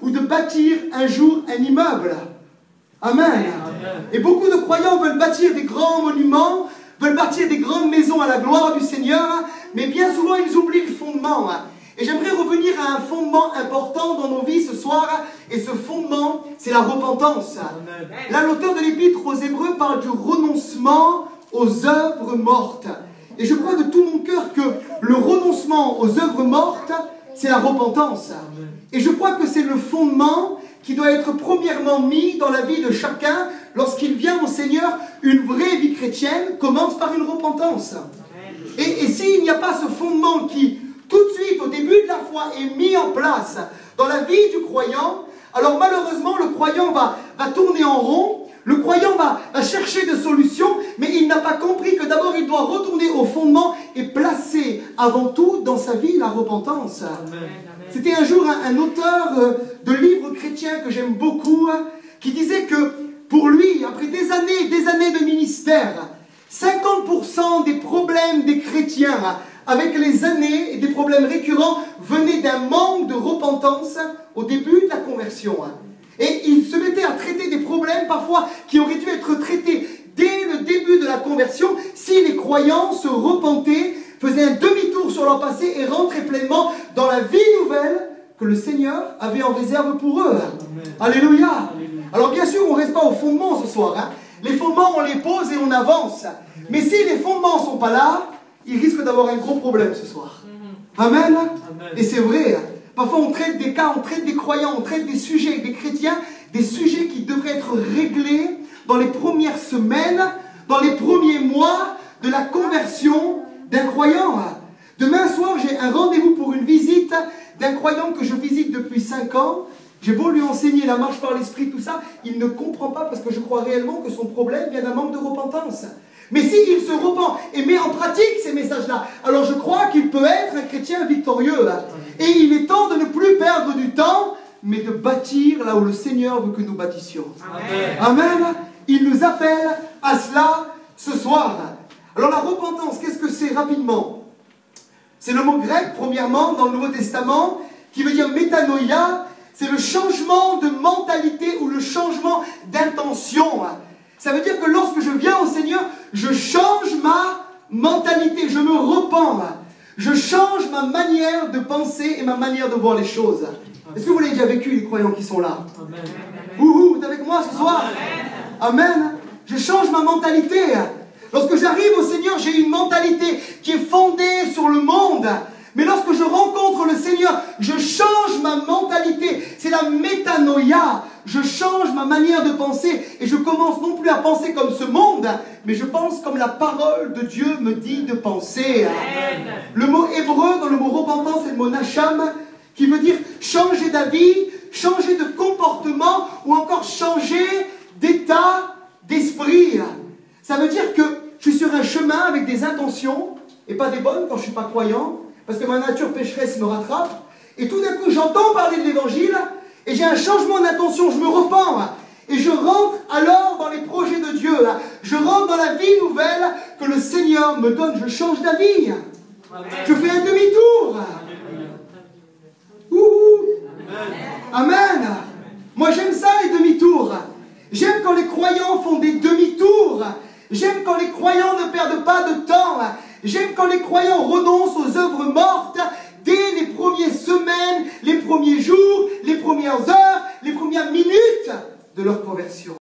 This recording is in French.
ou de bâtir un jour un immeuble. Amen. Et beaucoup de croyants veulent bâtir des grands monuments, veulent bâtir des grandes maisons à la gloire du Seigneur, mais bien souvent ils oublient le fondement. Et j'aimerais revenir à un fondement important dans nos vies ce soir, et ce fondement, c'est la repentance. Là, l'auteur de l'Épître aux Hébreux parle du renoncement aux œuvres mortes. Et je crois de tout mon cœur que le renoncement aux œuvres mortes, c'est la repentance. Et je crois que c'est le fondement qui doit être premièrement mis dans la vie de chacun lorsqu'il vient au Seigneur. Une vraie vie chrétienne commence par une repentance. Et s'il n'y a pas ce fondement qui, tout de suite, au début de la foi, est mis en place dans la vie du croyant, alors malheureusement, le croyant va tourner en rond, le croyant va chercher des solutions, mais il n'a pas compris que d'abord il doit retourner au fondement et placer avant tout dans sa vie la repentance. C'était un jour un auteur de livres chrétiens que j'aime beaucoup, qui disait que pour lui, après des années et des années de ministère, 50% des problèmes des chrétiens avec les années et des problèmes récurrents venaient d'un manque de repentance au début de la conversion. Et il se mettait à traiter des problèmes parfois qui auraient dû être traités dès le début de la conversion si les croyants se repentaient, faisaient un demi-tour sur leur passé et rentraient pleinement dans la vie nouvelle que le Seigneur avait en réserve pour eux. Amen. Alléluia. Alléluia. Alors bien sûr, on ne reste pas au fondement ce soir. Les fondements, on les pose et on avance. Mais si les fondements ne sont pas là, il risque d'avoir un gros problème ce soir. Amen. Amen. Et c'est vrai. Parfois, on traite des cas, on traite des croyants, on traite des sujets, des chrétiens, des sujets qui devraient être réglés dans les premières semaines, dans les premiers mois de la conversion d'un croyant. Demain soir, j'ai un rendez-vous pour une visite d'un croyant que je visite depuis 5 ans. J'ai beau lui enseigner la marche par l'esprit, tout ça, il ne comprend pas parce que je crois réellement que son problème vient d'un manque de repentance. Mais s'il se repent et met en pratique ces messages-là, alors je crois qu'il peut être un chrétien victorieux. Et il est temps de ne plus perdre du temps, mais de bâtir là où le Seigneur veut que nous bâtissions. Amen. Amen. Il nous appelle à cela ce soir. Alors la repentance, qu'est-ce que c'est rapidement? C'est le mot grec, premièrement, dans le Nouveau Testament, qui veut dire métanoïa. C'est le changement de mentalité ou le changement d'intention. Ça veut dire que lorsque je viens au Seigneur, je change ma mentalité, je me repens. Je change ma manière de penser et ma manière de voir les choses. Est-ce que vous l'avez déjà vécu, les croyants qui sont là? Amen. Vous êtes avec moi ce soir? Amen. Amen. Je change ma mentalité. Lorsque j'arrive au Seigneur, j'ai une mentalité qui est fondée sur le monde. Mais lorsque je rencontre le Seigneur, je change ma mentalité. C'est la métanoïa. Je change ma manière de penser et je commence non plus à penser comme ce monde, mais je pense comme la parole de Dieu me dit de penser. Amen. Le mot hébreu dans le mot repentance, c'est le mot nacham, qui veut dire changer d'avis, changer de comportement ou encore changer d'état d'esprit. Ça veut dire que je suis sur un chemin avec des intentions, et pas des bonnes quand je ne suis pas croyant, parce que ma nature pécheresse me rattrape, et tout d'un coup j'entends parler de l'évangile, et j'ai un changement d'intention, je me repens, et je rentre alors dans les projets de Dieu, je rentre dans la vie nouvelle que le Seigneur me donne, je change d'avis, je fais un demi-tour. Amen. Moi j'aime ça les demi-tours, j'aime quand les croyants font des demi-tours, j'aime quand les croyants ne perdent pas de temps, j'aime quand les croyants renoncent aux œuvres mortes dès les premières semaines, les premiers jours, les premières heures, les premières minutes de leur conversion.